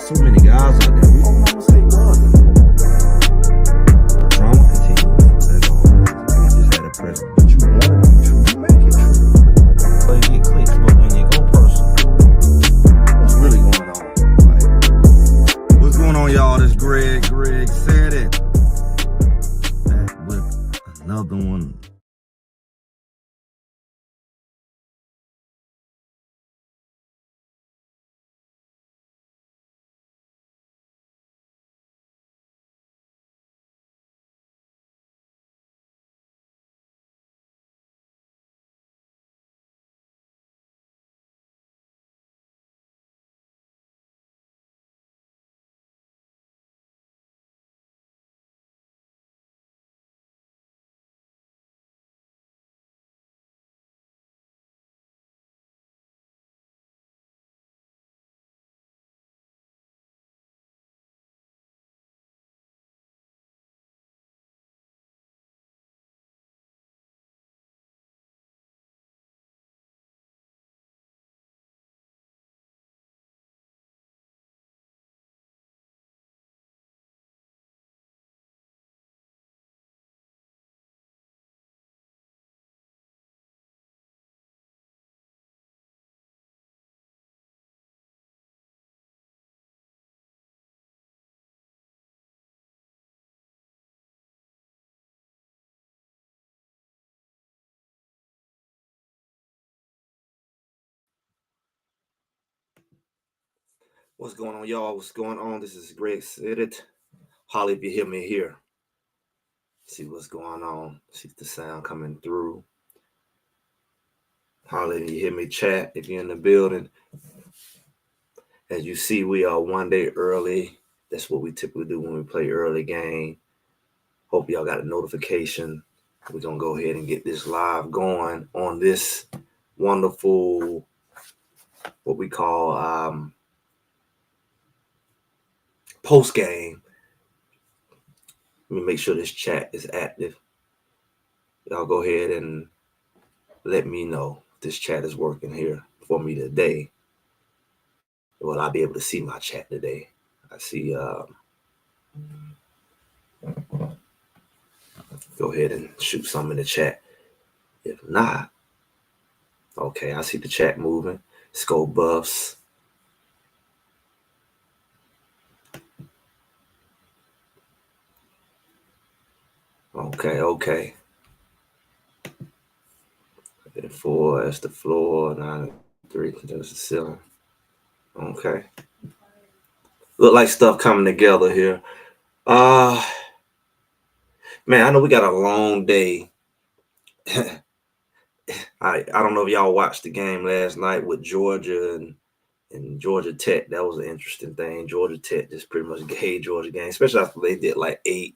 so many guys out there. We don't know what state was in there. The drama continues. That's all. We just had a present. But you want it to be true, you make it true. So you get clicks. But when you go personal, what's really going on? Like, what's going on, y'all? This Greg. Greg said it. Back with another one. What's going on, y'all? What's going on? This is Greg Said It. Holly, if you hear me here, see what's going on. See the sound coming through. Holly, if you hear me, chat if you're in the building. As you see, we are one day early. That's what we typically do when we play early game. Hope y'all got a notification. We're going to go ahead and get this live going on this wonderful, what we call post game. Let me make sure this chat is active. Y'all go ahead and let me know if this chat is working here for me today. Well, I'll be able to see my chat today. I see. Go ahead and shoot some in the chat. If not, okay, I see the chat moving. Scope buffs. Okay. 4, that's the floor. 9, 3, there's the ceiling. Okay. Look like stuff coming together here. Man, I know we got a long day. I don't know if y'all watched the game last night with Georgia and Georgia Tech. That was an interesting thing. Georgia Tech just pretty much gave Georgia game, especially after they did like 8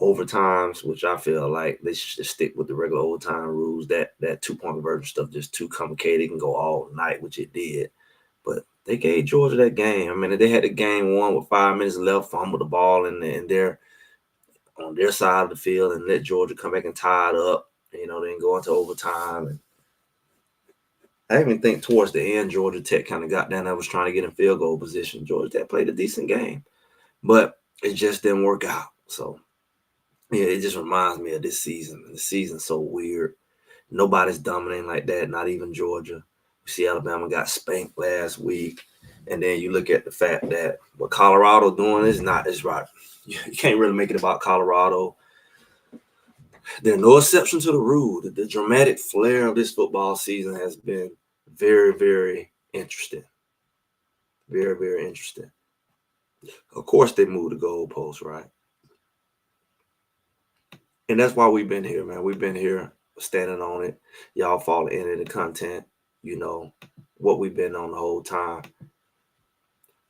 overtimes, which I feel like they should just stick with the regular overtime rules. That 2-point conversion stuff just too complicated. It can go all night, which it did. But they gave Georgia that game. I mean, they had the game won with 5 minutes left, fumbled the ball on their side of the field and let Georgia come back and tie it up. You know, then go into overtime. And I even think towards the end, Georgia Tech kind of got down. I was trying to get in field goal position. Georgia Tech played a decent game, but it just didn't work out. So, yeah, it just reminds me of this season. The season's so weird. Nobody's dominating like that, not even Georgia. You see Alabama got spanked last week. And then you look at the fact that what Colorado doing is not as right. You can't really make it about Colorado. They're no exception to the rule. The dramatic flair of this football season has been very, very interesting. Very, very interesting. Of course, they moved the goalposts, right? And that's why we've been here, man. We've been here standing on it. Y'all follow any of the content, you know, what we've been on the whole time.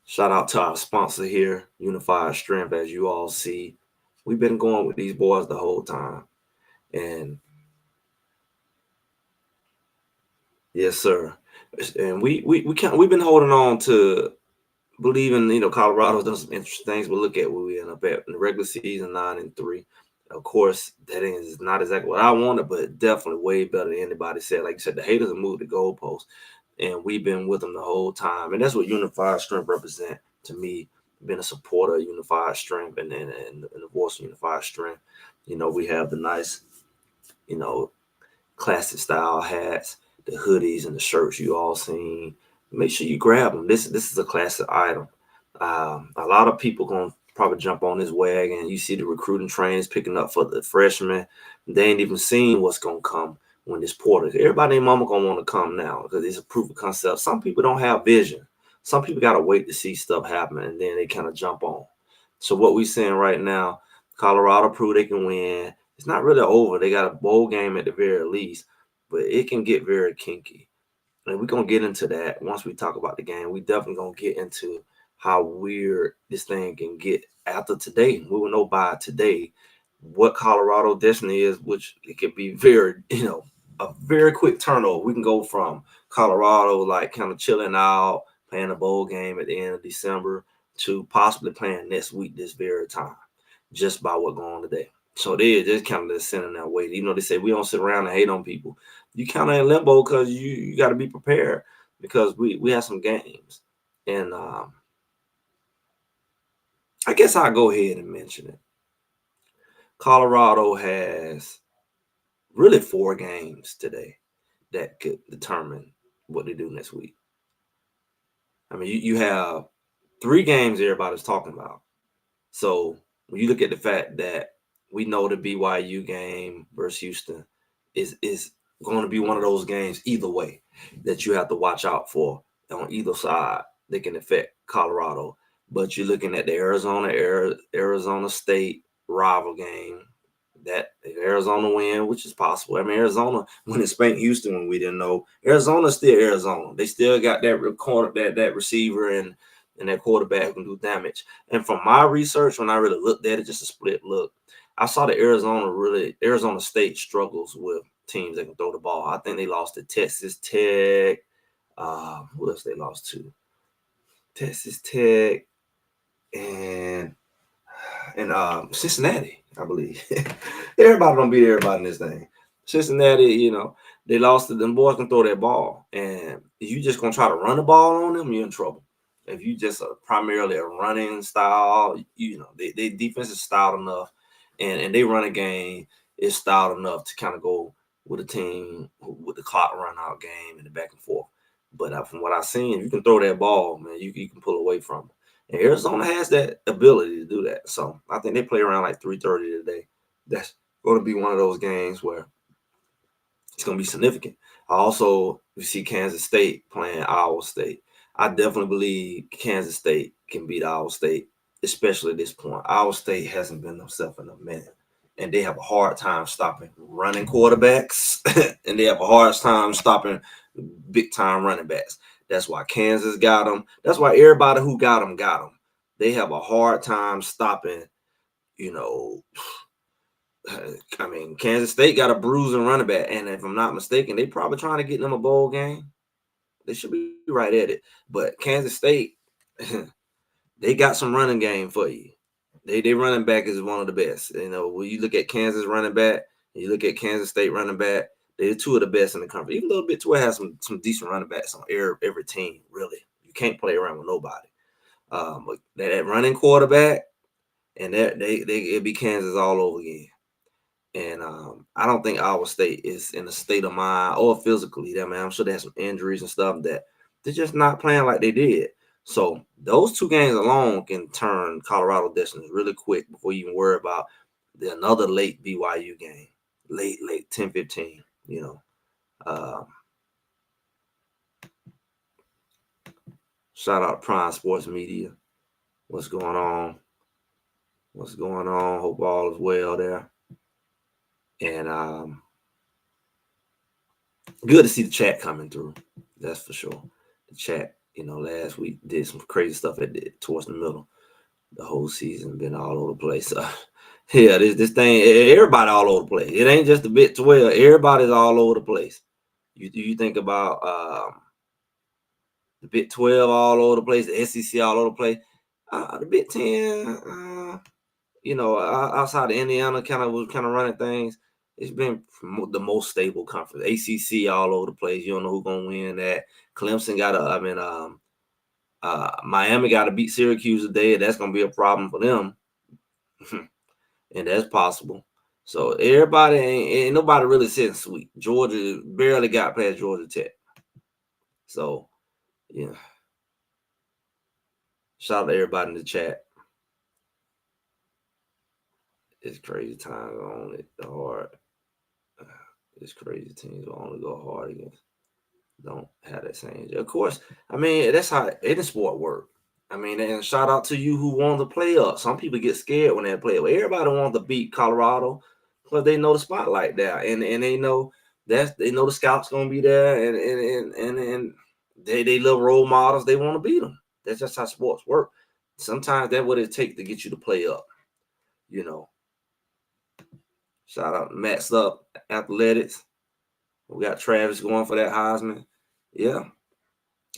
Shout out to our sponsor here, Unified Strength. As you all see, we've been going with these boys the whole time. And yes, sir. And we've been holding on to believing, you know, Colorado's done some interesting things, but look at where we end up at in the regular season, 9-3. Of course, that is not exactly what I wanted, but definitely way better than anybody said. Like you said, the haters have moved the goalposts, and we've been with them the whole time. And that's what Unified Strength represent. to me, been a supporter of unified strength and the voice of unified strength. We have the nice, you know, classic style hats, the hoodies and the shirts you all seen. Make sure you grab them. This is a classic item. A lot of people gonna probably jump on this wagon. You see the recruiting trains picking up for the freshmen. They ain't even seen what's gonna come when this portal. Everybody and mama gonna want to come now because it's a proof of concept. Some people don't have vision. Some people gotta wait to see stuff happen and then they kind of jump on. So what we seeing right now, Colorado proved they can win. It's not really over. They got a bowl game at the very least, but it can get very kinky. And we're gonna get into that once we talk about the game. We definitely gonna get into how weird this thing can get after today. We will know by today what Colorado destiny is, which it could be very, a very quick turnover. We can go from Colorado like kind of chilling out, playing a bowl game at the end of December to possibly playing next week this very time, just by what going on today. So they just kind of sending that way. They say we don't sit around and hate on people. You kind of in limbo because you got to be prepared because we have some games. And I guess I'll go ahead and mention it. Colorado has really 4 games today that could determine what they do next week. I mean, you have 3 games everybody's talking about. So when you look at the fact that we know the BYU game versus Houston is going to be one of those games either way that you have to watch out for on either side. They can affect Colorado, but you're looking at the Arizona State rival game. That if Arizona win, which is possible. I mean, Arizona when it spanked Houston when we didn't know. Arizona's still Arizona. They still got that that receiver and that quarterback who can do damage. And from my research, when I really looked at it, just a split look, I saw that Arizona State struggles with teams that can throw the ball. I think they lost to Texas Tech. Who else they lost to? Texas Tech and Cincinnati, I believe. Everybody don't beat everybody in this thing. Cincinnati, they lost to them. Boys can throw that ball, and if you just gonna try to run the ball on them, you're in trouble. If you just primarily a running style, they defense is styled enough, and they run a game is styled enough to kind of go with a team with the clock run out game and the back and forth. But from what I've seen, if you can throw that ball, man, you can pull away from them. And Arizona has that ability to do that. So I think they play around like 3:30 today. That's going to be one of those games where it's going to be significant. We see Kansas State playing Iowa State. I definitely believe Kansas State can beat Iowa State, especially at this point. Iowa State hasn't been themselves in a minute. And they have a hard time stopping running quarterbacks. And they have a hard time stopping big-time running backs. That's why Kansas got them. That's why everybody who got them got them. They have a hard time stopping, Kansas State got a bruising running back. And if I'm not mistaken, they probably trying to get them a bowl game. They should be right at it. But Kansas State, they got some running game for you. They running back is one of the best. When you look at Kansas running back, and you look at Kansas State running back, they're 2 of the best in the country. Even though Big 12 has some decent running backs on every team, really. You can't play around with nobody. But that running quarterback, and it'd be Kansas all over again. And I don't think Iowa State is in a state of mind or physically. I'm sure they have some injuries and stuff that they're just not playing like they did. So those 2 games alone can turn Colorado destiny really quick before you even worry about another late BYU game. Late, 10-15, Shout out to Prime Sports Media. What's going on? Hope all is well there. And good to see the chat coming through. That's for sure. The chat, last week did some crazy stuff towards the middle. The whole season been all over the place. Yeah, this thing, everybody all over the place. It ain't just the Big 12. Everybody's all over the place. You think about the Big 12 all over the place, the SEC all over the place. The Big 10, outside of Indiana was kind of running things. It's been the most stable conference. ACC all over the place. You don't know who's gonna win that. Clemson got Miami got to beat Syracuse today, and that's going to be a problem for them, and that's possible. So everybody ain't nobody really sitting sweet. Georgia barely got past Georgia Tech. So yeah, shout out to everybody in the chat. It's crazy times on it. The hard. It's crazy teams will only go hard against. Don't have that same. Of course, I mean that's how any sport work. I mean, and shout out to you who won the play up. Some people get scared when they play up. Everybody wants to beat Colorado because they know the spotlight there, and they know they know the scouts gonna be there, and they little role models. They want to beat them. That's just how sports work. Sometimes that's what it takes to get you to play up. You know. Shout out to Matt's up athletics. We got Travis going for that Heisman. Yeah,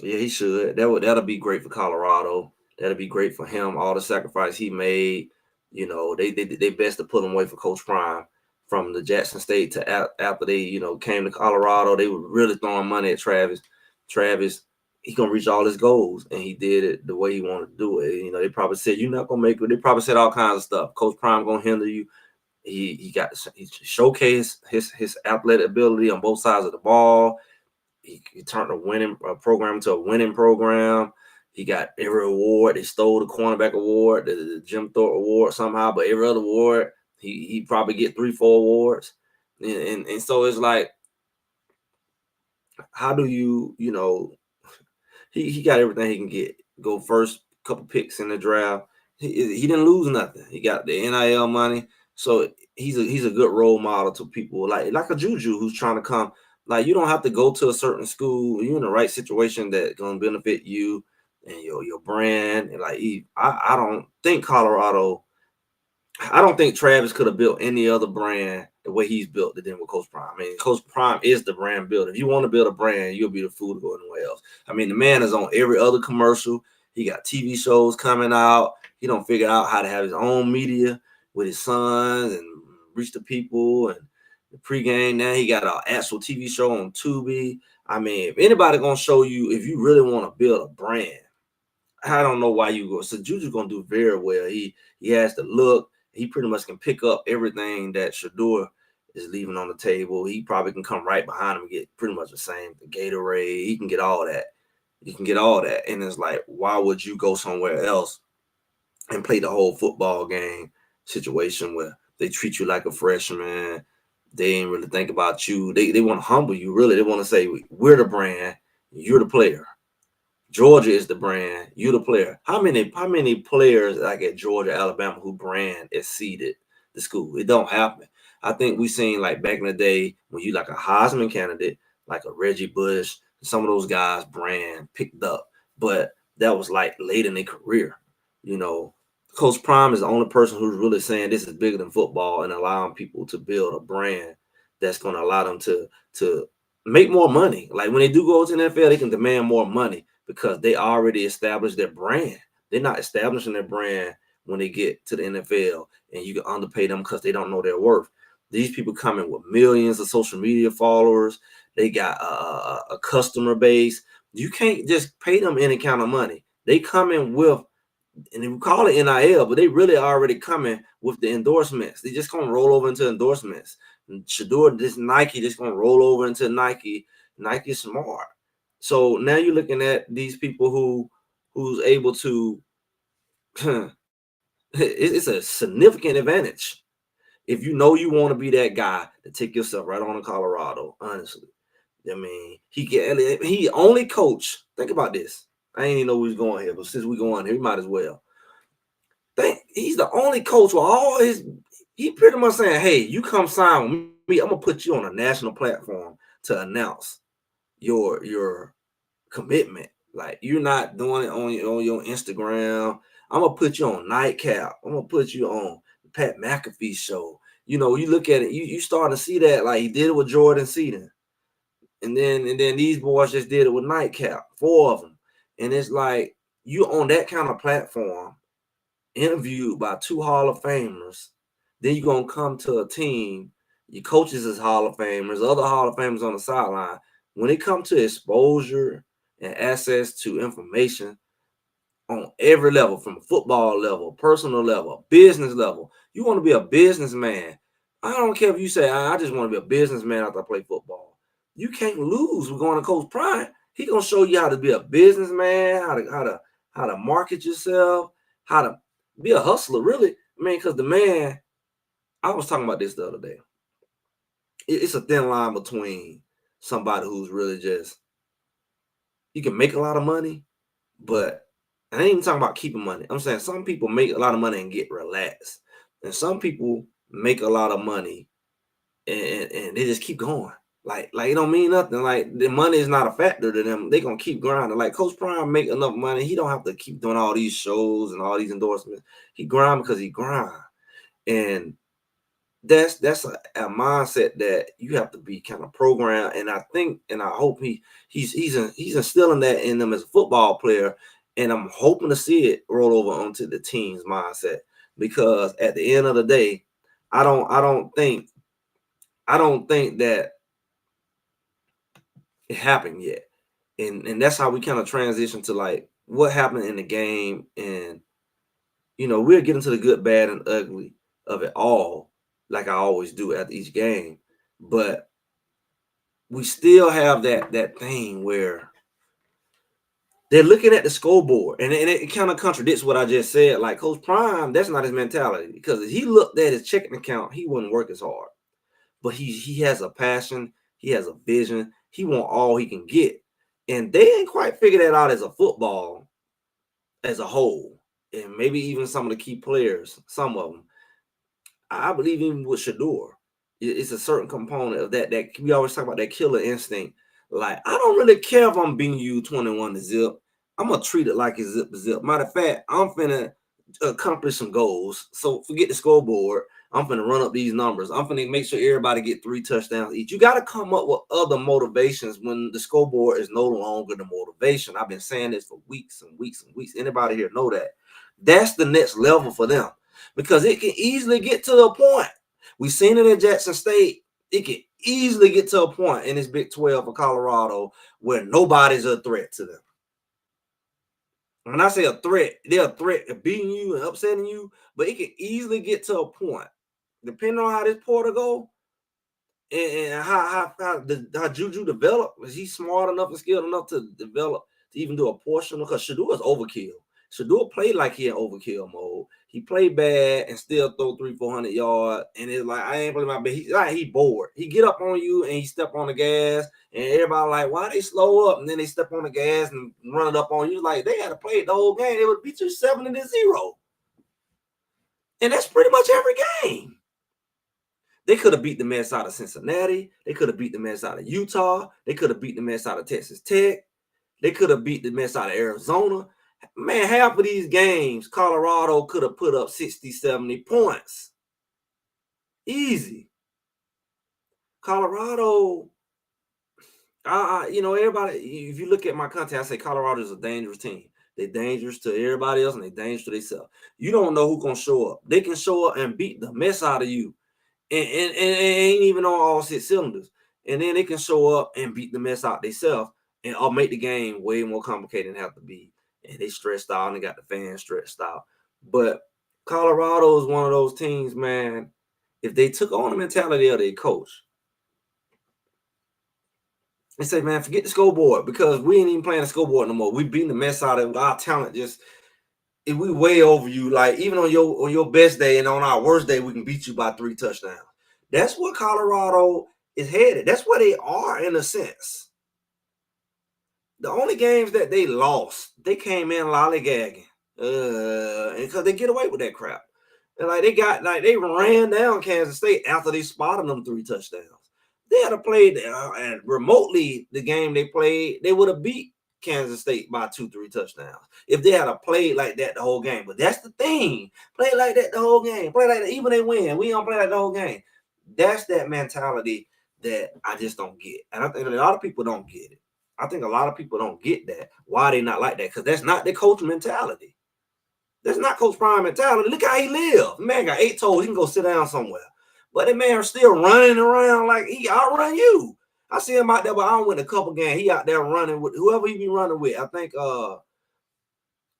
yeah, he should. That'll be great for Colorado. That'll be great for him. All the sacrifice he made. You know, they best to put him away for Coach Prime from the Jackson State to after they came to Colorado. They were really throwing money at Travis. Travis, he gonna reach all his goals, and he did it the way he wanted to do it. You know, they probably said you're not gonna make it. They probably said all kinds of stuff. Coach Prime gonna handle you. He showcased his athletic ability on both sides of the ball. He turned a winning program to a winning program. He got every award. They stole the cornerback award, the Jim Thorpe award somehow, but every other award, he probably get 3-4 awards. And so it's like, how do he got everything he can get. Go first couple picks in the draft. He didn't lose nothing. He got the NIL money. So he's a good role model to people like a Juju who's trying to come. Like, you don't have to go to a certain school. You're in the right situation that's gonna benefit you and your brand. And like I don't think Travis could have built any other brand the way he's built it than with Coach Prime. I mean, Coach Prime is the brand builder. If you want to build a brand, you'll be the fool to go anywhere else. I mean, the man is on every other commercial. He got TV shows coming out. He don't figure out how to have his own media with his sons and reach the people and the pregame. Now he got an actual TV show on Tubi. I mean, if anybody gonna show you, if you really want to build a brand, I don't know why you go. So Juju's gonna do very well. He has the look. He pretty much can pick up everything that Shador is leaving on the table. He probably can come right behind him and get pretty much the same. The Gatorade. He can get all that. He can get all that. And it's like, why would you go somewhere else and play the whole football game situation where they treat you like a freshman? They ain't really think about you. They want to humble you. Really, they want to say we're the brand. You're the player. Georgia is the brand. You the player. How many players like at Georgia, Alabama who brand exceeded the school? It don't happen. I think we seen like back in the day when you like a Heisman candidate, like a Reggie Bush, some of those guys brand picked up, but that was like late in their career. You know, Coach Prime is the only person who's really saying this is bigger than football and allowing people to build a brand that's going to allow them to make more money. Like when they do go to the NFL, they can demand more money because they already established their brand. They're not establishing their brand when they get to the NFL, and you can underpay them because they don't know their worth. These people come in with millions of social media followers. They got a customer base. You can't just pay them any kind of money. They come in with, and we call it NIL, but they really already coming with the endorsements. They just gonna roll over into endorsements. And Shador, this Nike, just gonna roll over into Nike. Nike smart. So now you're looking at these people who's able to. It's a significant advantage if you know you want to be that guy to take yourself right on to Colorado. Honestly, I mean, he only coach. Think about this. I ain't even know who's going here, but since we going here, we might as well. He's the only coach with all his. He pretty much saying, "Hey, you come sign with me. I'm gonna put you on a national platform to announce your commitment. Like, you're not doing it on your Instagram. I'm gonna put you on Nightcap. I'm gonna put you on the Pat McAfee show. You know, you look at it, you start to see that, like he did it with Jordan Seaton, and then these boys just did it with Nightcap, 4 of them, and it's like you on that kind of platform, interviewed by 2 Hall of Famers. Then you're gonna come to a team, your coaches is Hall of Famers, other Hall of Famers on the sideline. When it comes to exposure and access to information, on every level, from football level, personal level, business level. You want to be a businessman. I don't care if you say, I just want to be a businessman after I play football. You can't lose with going to Coach Prime. He gonna show you how to be a businessman, how to market yourself, how to be a hustler, really. I mean, because the man, I was talking about this the other day. It's a thin line between somebody who's really just, you can make a lot of money, but I ain't even talking about keeping money. I'm saying some people make a lot of money and get relaxed. And some people make a lot of money and they just keep going. Like it don't mean nothing. Like the money is not a factor to them. They gonna keep grinding. Like Coach Prime make enough money. He don't have to keep doing all these shows and all these endorsements. He grind because he grind. And that's a mindset that you have to be kind of programmed. And I think and I hope he's instilling that in them as a football player. And I'm hoping to see it roll over onto the team's mindset, because at the end of the day, I don't think that it happened yet. And that's how we kind of transition to like what happened in the game. And we'll get into the good, bad, and ugly of it all, like I always do at each game. But we still have that thing where they're looking at the scoreboard, and it kind of contradicts what I just said. Like Coach Prime, that's not his mentality, because if he looked at his checking account, he wouldn't work as hard. But he has a passion, he has a vision, he want all he can get. And they ain't quite figured that out as a football as a whole. And maybe even some of the key players, some of them. I believe even with Shador, it's a certain component of that we always talk about, that killer instinct. Like, I don't really care if I'm beating you 21-0. I'm gonna treat it like it's zip to zip. Matter of fact, I'm finna accomplish some goals. So forget the scoreboard. I'm finna run up these numbers. I'm finna make sure everybody get 3 touchdowns each. You got to come up with other motivations when the scoreboard is no longer the motivation. I've been saying this for weeks and weeks and weeks. Anybody here know that? That's the next level for them, because it can easily get to a point. We've seen it in Jackson State. It can easily get to a point in this Big 12 for Colorado where nobody's a threat to them. When I say a threat, they're a threat of beating you and upsetting you, but it can easily get to a point, depending on how this Porter go and how Juju develop. Is he smart enough and skilled enough to develop to even do a portion? Because Shador is overkill. Shador played like he in overkill mode. He played bad and still throw 300-400 yards. And it's like, I ain't playing my bad. He bored. He get up on you and he step on the gas. And everybody like, why they slow up? And then they step on the gas and run it up on you. Like, they had to play the whole game. They would beat you 7-0. And that's pretty much every game. They could have beat the mess out of Cincinnati. They could have beat the mess out of Utah. They could have beat the mess out of Texas Tech. They could have beat the mess out of Arizona. Man, half of these games, Colorado could have put up 60, 70 points. Easy. Colorado, everybody, if you look at my content, I say Colorado is a dangerous team. They're dangerous to everybody else, and they're dangerous to themselves. You don't know who's going to show up. They can show up and beat the mess out of you. And ain't even on all 6 cylinders. And then they can show up and beat the mess out themselves, and I'll make the game way more complicated than it have to be. And they stressed out and they got the fans stressed out. But Colorado is one of those teams, man. If they took on the mentality of their coach and say, man, forget the scoreboard, because we ain't even playing the scoreboard no more. We beating the mess out of our talent. Just, if we way over you, like even on your best day and on our worst day, we can beat you by 3 touchdowns. That's what Colorado is headed. That's where they are in a sense. The only games that they lost, they came in lollygagging, and because they get away with that crap. And they ran down Kansas State after they spotted them 3 touchdowns. They had to play and remotely the game they played, they would have beat Kansas State by 2-3 touchdowns if they had a played like that the whole game. But that's the thing. Play like that the whole game. Play like that. Even they win, we don't play like the whole game. That's that mentality that I just don't get. And I think a lot of people don't get it. I think a lot of people don't get that. Why they not like that? Because that's not their coach mentality. That's not Coach Prime mentality. Look how he live. Man got 8 toes. He can go sit down somewhere. But that man is still running around like he outrun you. I see him out there, but I don't win a couple games. He out there running with whoever he be running with. I think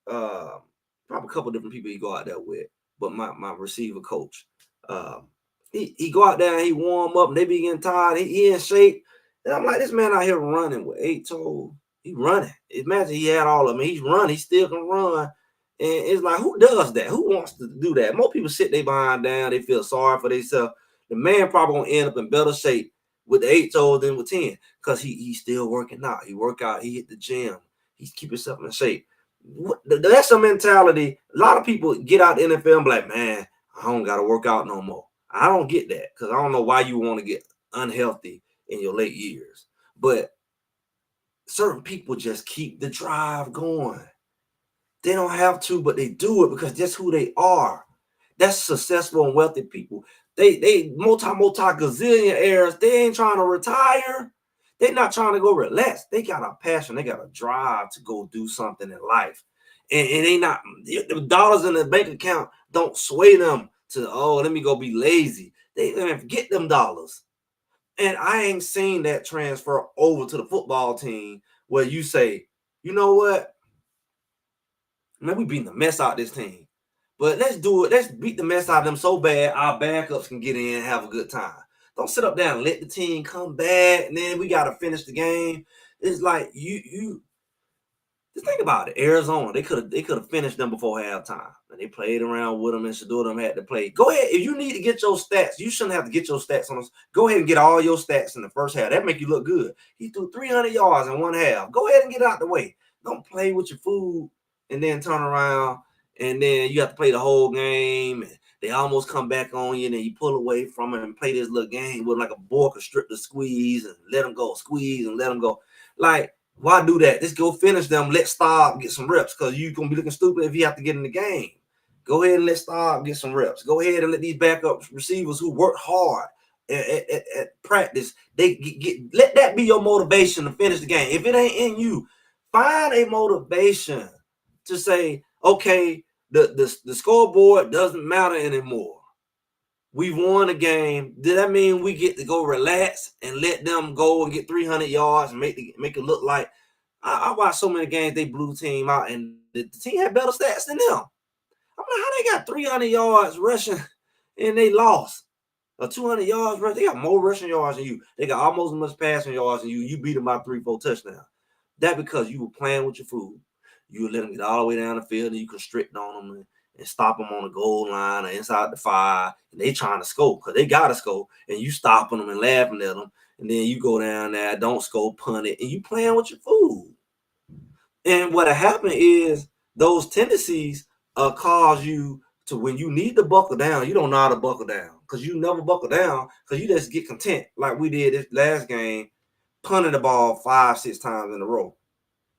probably a couple different people he go out there with, but my receiver coach, um, he go out there and he warm up and they be getting tired. He in shape, and I'm like, this man out here running with 8 toes. He running. Imagine he had all of them. He's running. He still can run. And it's like, who does that? Who wants to do that? Most people sit their behind down. They feel sorry for themselves. The man probably gonna end up in better shape with the 8 toes than with 10, because he's still working out. He work out. He hit the gym. He's keep himself in shape. That's a mentality. A lot of people get out the NFL and be like, man, I don't got to work out no more. I don't get that, because I don't know why you want to get unhealthy in your late years. But certain people just keep the drive going. They don't have to, but they do it because that's who they are. That's successful and wealthy people. They multi gazillionaires. They ain't trying to retire. They're not trying to go relax. They got a passion. They got a drive to go do something in life. And they not, the dollars in the bank account don't sway them to, oh, let me go be lazy. They get them dollars. And I ain't seen that transfer over to the football team where you say, you know what? Man, we beating the mess out of this team. But let's do it. Let's beat the mess out of them so bad our backups can get in and have a good time. Don't sit up there and let the team come back, and then we got to finish the game. It's like you just think about it. Arizona, they could have finished them before halftime, and they played around with them, and Shador them had to play. Go ahead, if you need to get your stats, you shouldn't have to get your stats on us. Go ahead and get all your stats in the first half. That make you look good. He threw 300 yards in one half. Go ahead and get out the way. Don't play with your food and then turn around, and then you have to play the whole game. And they almost come back on you, and then you pull away from it and play this little game with like a boy constrictor squeeze and let them go, squeeze and let them go. Like, why do that? Let's go finish them. Let's stop, get some reps, because you're going to be looking stupid if you have to get in the game. Go ahead and let's stop, get some reps. Go ahead and let these backup receivers who work hard at practice, let that be your motivation to finish the game. If it ain't in you, find a motivation to say, okay, the scoreboard doesn't matter anymore. We've won a game. Does that mean we get to go relax and let them go and get 300 yards and make it look like I watched so many games they blew the team out and the team had better stats than them. I'm like, how they got 300 yards rushing and they lost? Or 200 yards rushing? They got more rushing yards than you. They got almost as much passing yards than you. You beat them by 3-4 touchdowns. That because you were playing with your food. You would let them get all the way down the field and you constrict on them and stop them on the goal line or inside the 5, and they trying to score because they got to score, and you stopping them and laughing at them, and then you go down there, don't score, punt it, and you playing with your food. And what happened is those tendencies cause you to, when you need to buckle down, you don't know how to buckle down because you never buckle down because you just get content like we did this last game, punting the ball 5-6 times in a row.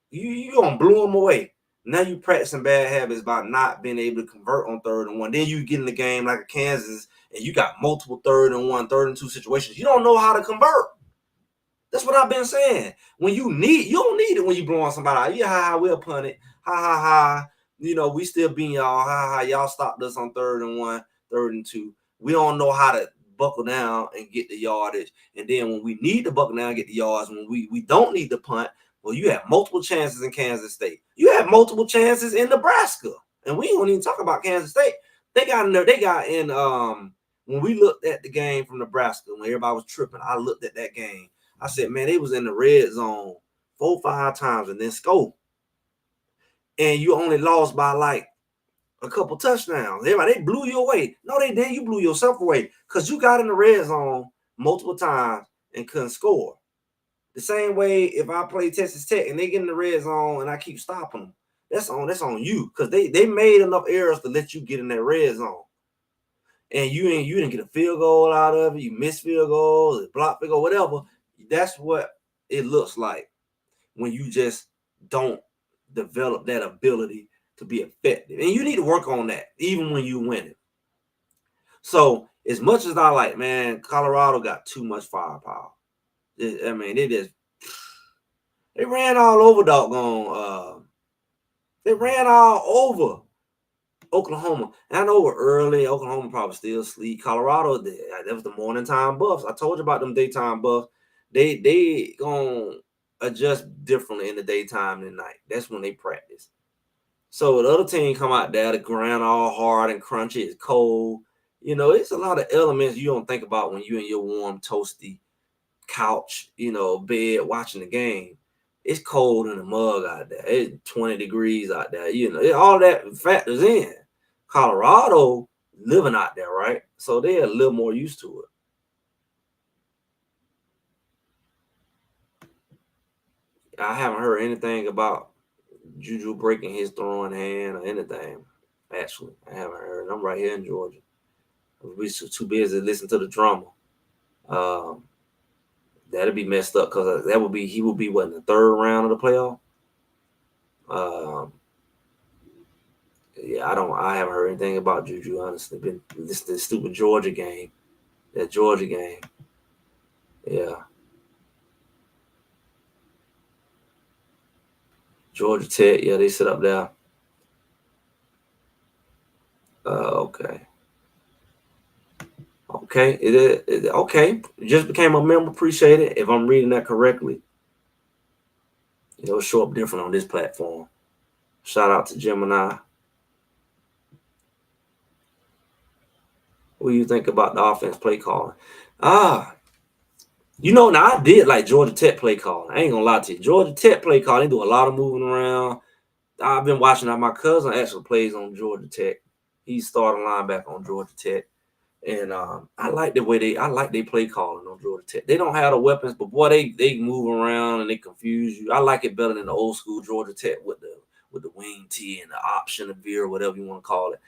You gonna blow them away. Now you practicing bad habits by not being able to convert on 3rd and 1. Then you get in the game like a Kansas and you got multiple 3rd and 1, 3rd and 2 situations. You don't know how to convert. That's what I've been saying. When you don't need it when you blowing somebody out. Yeah, ha, we'll punt it. Ha ha ha. You know, we still being y'all. Ha ha. Y'all stopped us on 3rd and 1, 3rd and 2. We don't know how to buckle down and get the yardage. And then when we need to buckle down and get the yards, when we don't need to punt, well, you have multiple chances in Kansas State. You have multiple chances in Nebraska. And we don't even talk about Kansas State. They got in when we looked at the game from Nebraska, when everybody was tripping, I looked at that game. I said, man, they was in the red zone 4-5 times and then score. And you only lost by like a couple touchdowns. Everybody, they blew you away. No, they didn't. You blew yourself away because you got in the red zone multiple times and couldn't score. The same way if I play Texas Tech and they get in the red zone and I keep stopping them, that's on you because they made enough errors to let you get in that red zone. And you didn't get a field goal out of it. You missed field goals, block field goal, whatever. That's what it looks like when you just don't develop that ability to be effective. And you need to work on that even when you win it. So as much as I like, man, Colorado got too much firepower. I mean, they ran all over doggone. They ran all over Oklahoma. And I know we're early. Oklahoma probably still asleep. Colorado, that was the morning time buffs. I told you about them daytime buffs. They gonna adjust differently in the daytime than night. That's when they practice. So the other team come out there, the ground all hard and crunchy, it's cold. It's a lot of elements you don't think about when you in your warm, toasty couch, bed watching the game. It's cold in the mug out there. It's 20 degrees out there. All that factors in. Colorado living out there, right? So they're a little more used to it. I haven't heard anything about Juju breaking his throwing hand or anything. Actually, I haven't heard. I'm right here in Georgia. We too busy to listen to the drama. Um, that'd be messed up because he would be what, in the third round of the playoff. Um, yeah, I haven't heard anything about Juju. Honestly, been this stupid Georgia game, that Georgia game. Yeah, Georgia Tech. Yeah, they sit up there. Okay. Okay, okay. Just became a member. Appreciate it. If I'm reading that correctly, it'll show up different on this platform. Shout out to Gemini. What do you think about the offense play calling? Ah, now I did like Georgia Tech play calling. I ain't gonna lie to you. Georgia Tech play calling, they do a lot of moving around. I've been watching that. My cousin actually plays on Georgia Tech. He's starting linebacker on Georgia Tech. And I like the way I like they play calling on Georgia Tech. They don't have the weapons, but boy, they move around and they confuse you. I like it better than the old school Georgia Tech with the wing T and the option of veer, whatever you want to call it.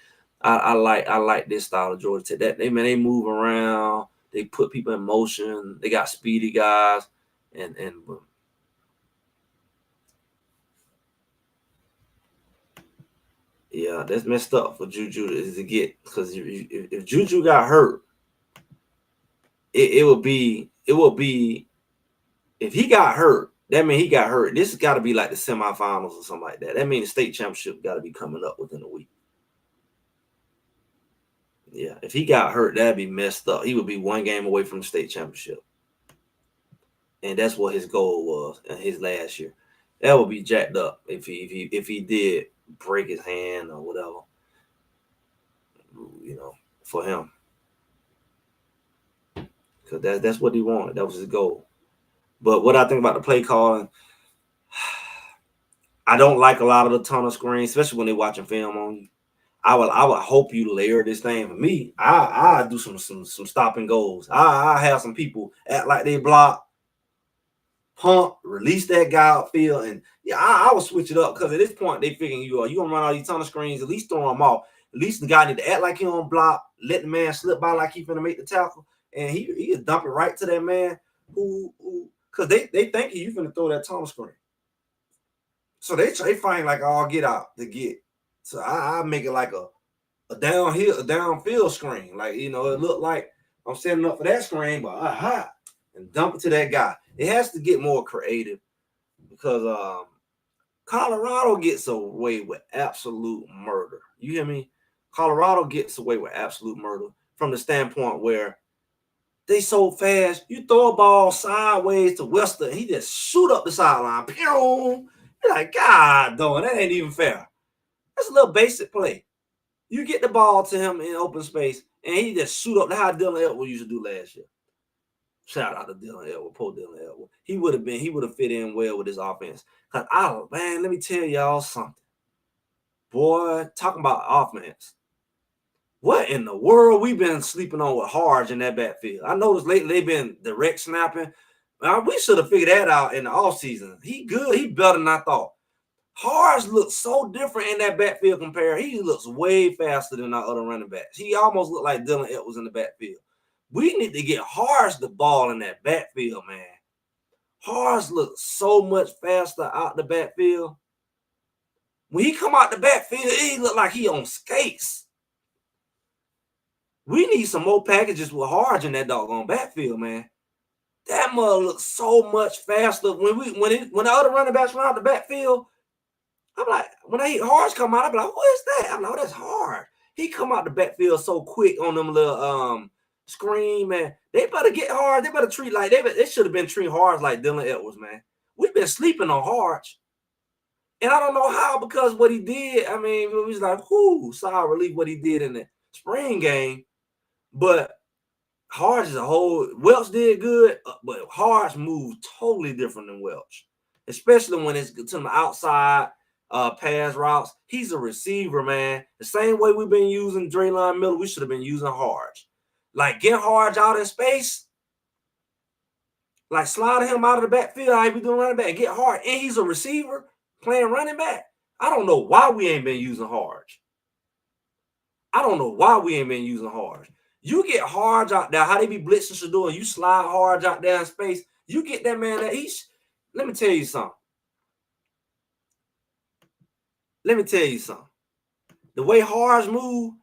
I like this style of Georgia Tech. That they move around, they put people in motion, they got speedy guys, and yeah, that's messed up for Juju to get, because if Juju got hurt, it would be if he got hurt, that means he got hurt. This has got to be like the semifinals or something like that. That means the state championship got to be coming up within a week. Yeah, if he got hurt, that'd be messed up. He would be one game away from the state championship, and that's what his goal was in his last year. That would be jacked up if he did break his hand or whatever, for him, because that's what he wanted. That was his goal. But what I think about the play calling, I don't like a lot of the tunnel screens, especially when they're watching film on you. I would hope you layer this thing. For me, I do some stopping goals. I have some people act like they block, pump, release that guy outfield, and yeah, I would switch it up, because at this point they figuring you gonna run all these tunnel screens. At least throw them off. At least the guy need to act like he on block, let the man slip by like he finna make the tackle, and he just dump it right to that man who because they think you finna throw that tunnel screen. So they find like all get out to get. So I make it like a downfield screen. Like, it looked like I'm setting up for that screen, but and dump it to that guy. It has to get more creative, because Colorado gets away with absolute murder. You hear me? Colorado gets away with absolute murder from the standpoint where they so fast. You throw a ball sideways to Wester, he just shoot up the sideline. Pew! You're like, God, dog, that ain't even fair. That's a little basic play. You get the ball to him in open space, and he just shoot up. That's how Dylan Edwards used to do last year. Shout out to Dylan Edwards, poor Dylan Edwards. He would have fit in well with his offense. Cause let me tell y'all something. Boy, talking about offense. What in the world we been sleeping on with Hardge in that backfield? I noticed lately they've been direct snapping. We should have figured that out in the offseason. He good. He better than I thought. Hardge looks so different in that backfield compared. He looks way faster than our other running backs. He almost looked like Dylan Edwards in the backfield. We need to get Hardge the ball in that backfield, man. Hardge looks so much faster out the backfield. When he come out the backfield, he look like he on skates. We need some more packages with Hardge in that doggone backfield, man. That mother looks so much faster. When the other running backs run out the backfield, I'm like, when I hear Hardge come out, I'm like, what is that? I'm like, oh, that's Hardge. He come out the backfield so quick on them little screen, man. They better get Hardge. They better treat like they should have been treating Hardge like Dylan Edwards, man. We've been sleeping on Hardge. And I don't know how, because what he did, I mean, it was like, whoo, sigh of relief what he did in the spring game. But Hardge is a whole, Welch did good, but Hardge moved totally different than Welch, especially when it's to the outside pass routes. He's a receiver, man. The same way we've been using Draylon Miller, we should have been using Hardge. Like, get Hardge out in space, like slide him out of the backfield, how he be doing running back, get Hardge, and he's a receiver playing running back. I don't know why we ain't been using Hardge. I don't know why we ain't been using Hardge. You get Hardge out there, how they be blitzing Shador, you slide Hardge out there in space, you get that man that he's. Let me tell you something. Let me tell you something. The way Hardge move,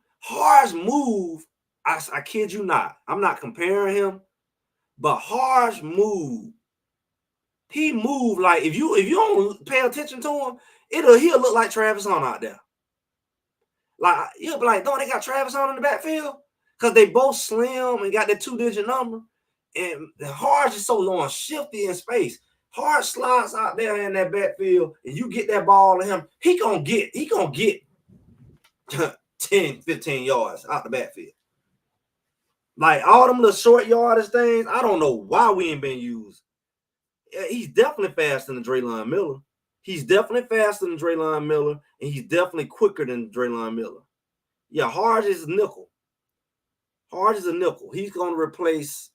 I kid you not. I'm not comparing him, but Hardge move. He moved like, if you don't pay attention to him, he'll look like Travis Hunter out there. Like, you'll be like, don't they got Travis Hunter in the backfield? Because they both slim and got that 2-digit number. And Hardge is so long, shifty in space. Hardge slides out there in that backfield, and you get that ball to him, he gonna get 10, 15 yards out the backfield. Like, all them little short yardage things, I don't know why we ain't been used. He's definitely faster than Draylon Miller. He's definitely faster than Draylon Miller, and he's definitely quicker than Draylon Miller. Yeah, Hardge is a nickel. Hardge is a nickel. He's going to replace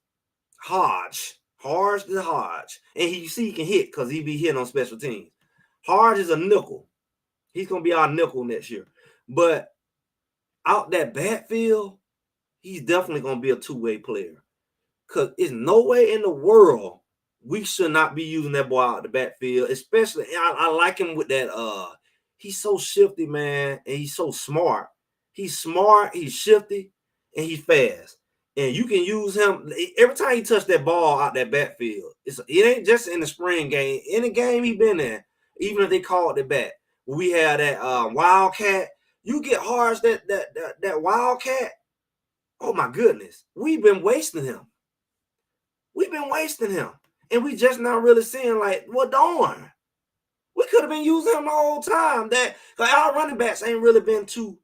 Hardge. Hardge is Hardge. And you see he can hit because he be hitting on special teams. Hardge is a nickel. He's going to be our nickel next year. But out that backfield, he's definitely going to be a two-way player. Because there's no way in the world we should not be using that boy out the backfield. Especially, I like him with that. He's so shifty, man, and he's so smart. He's smart, he's shifty, and he's fast. And you can use him every time he touch that ball out that backfield. It ain't just in the spring game. Any game he been in, even if they called it back. We had that Wildcat. You get Hardge that Wildcat. Oh my goodness, we've been wasting him. And we just not really seeing, like, what darn. We could have been using him the whole time. That our running backs ain't really been too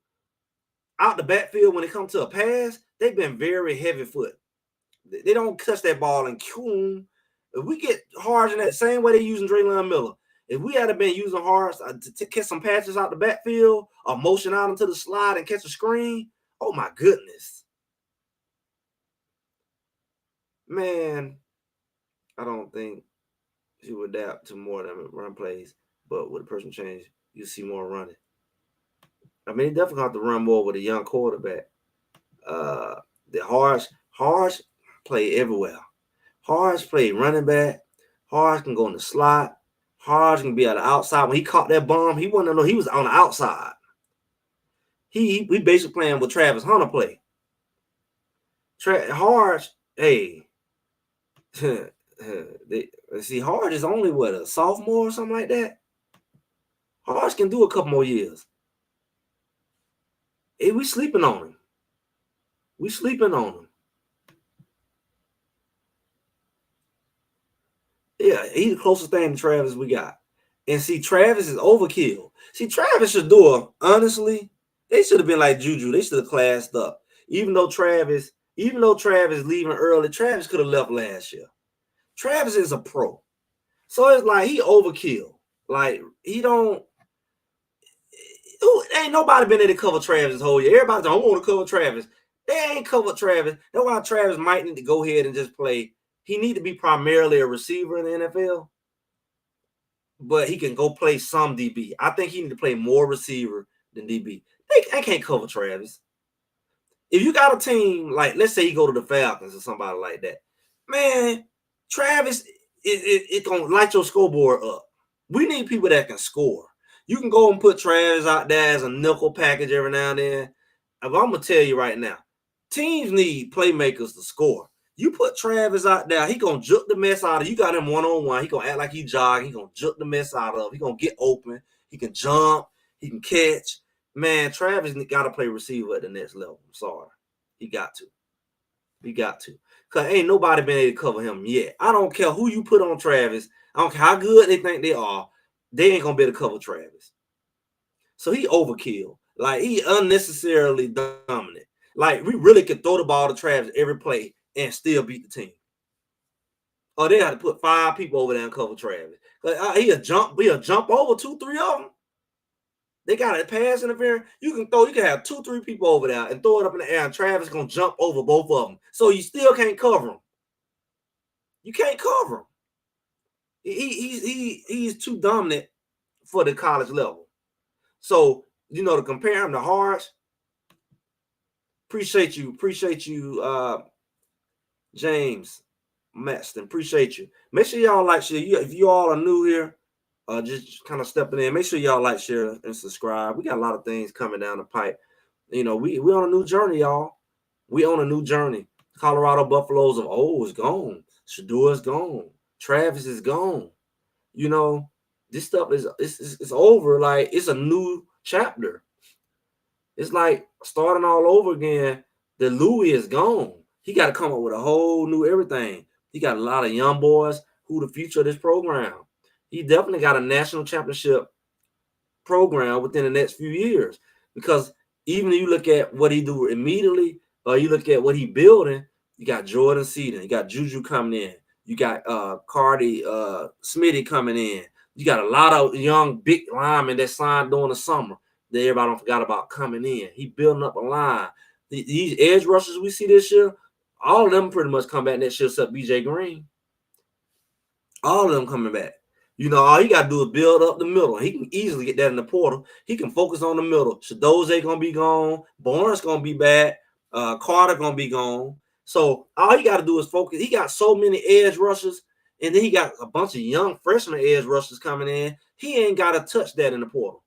out the backfield when it comes to a pass. They've been very heavy foot. They don't catch that ball and coom. If we get Hardge in that same way they using Draylon Miller, if we had been using Hardge to catch some patches out the backfield or motion out into the slide and catch a screen, oh my goodness. Man, I don't think he would adapt to more than run plays, but with the person change, you see more running. I mean, he definitely have to run more with a young quarterback. The Hardge play everywhere. Hardge play running back. Hardge can go in the slot. Hardge can be on the outside. When he caught that bomb, he wanted to know he was on the outside. We basically playing with Travis Hunter play. Hardge, hey, see, Hardge is only what, a sophomore or something like that. Hardge can do a couple more years. Hey, we sleeping on him. Yeah, he's the closest thing to Travis we got. And see, Travis is overkill. See, Travis Shador, honestly, they should have been like Juju. They should have classed up. Even though Travis leaving early, Travis could have left last year. Travis is a pro. So it's like he overkill. Like, ain't nobody been able to cover Travis this whole year. Everybody don't want to cover Travis. They ain't covered Travis. That's why Travis might need to go ahead and just play. He need to be primarily a receiver in the NFL, but he can go play some DB. I think he need to play more receiver than DB. They can't cover Travis. If you got a team, like, let's say you go to the Falcons or somebody like that, man, Travis, it gonna light your scoreboard up. We need people that can score. You can go and put Travis out there as a nickel package every now and then. I'm gonna tell you right now, teams need playmakers to score. You put Travis out there, he gonna juke the mess out of you. Got him one-on-one. He gonna act like he jogging. He gonna juke the mess out of. He gonna get open. He can jump. He can catch. Man, Travis got to play receiver at the next level. I'm sorry. He got to. Because ain't nobody been able to cover him yet. I don't care who you put on Travis. I don't care how good they think they are. they ain't gonna be able to cover Travis. So he overkill. Like he unnecessarily dominant. Like we really could throw the ball to Travis every play and still beat the team. Or they had to put 5 people over there and cover Travis. He'll jump over 2, 3 of them. They got a pass interference. You can have 2, 3 people over there and throw it up in the air, and Travis gonna jump over both of them. So you still can't cover him. You can't cover him. He's too dominant for the college level. So to compare him to Hardge. Appreciate you, James Maxton. Appreciate you. Make sure y'all like, share. If you all are new here, just kind of stepping in. Make sure y'all like, share, and subscribe. We got a lot of things coming down the pipe. We on a new journey, y'all. We on a new journey. Colorado Buffaloes is gone. Shador is gone. Travis is gone. This stuff it's over. Like it's a new chapter. It's like starting all over again. The Louis is gone. He got to come up with a whole new everything. He got a lot of young boys who the future of this program. He definitely got a national championship program within the next few years, because even if you look at what he do immediately, or you look at what he building, you got Jordan Seaton, you got Juju coming in, you got Cardi Smitty coming in, you got a lot of young big linemen that signed during the summer that everybody don't forgot about coming in. He building up a line. These edge rushers we see this year, all of them pretty much come back next year except BJ Green. All of them coming back. All he got to do is build up the middle. He can easily get that in the portal. He can focus on the middle. Shadoze going to be gone. Barnes going to be back. Carter going to be gone. So all he got to do is focus. He got so many edge rushers, and then he got a bunch of young freshman edge rushers coming in. He ain't got to touch that in the portal.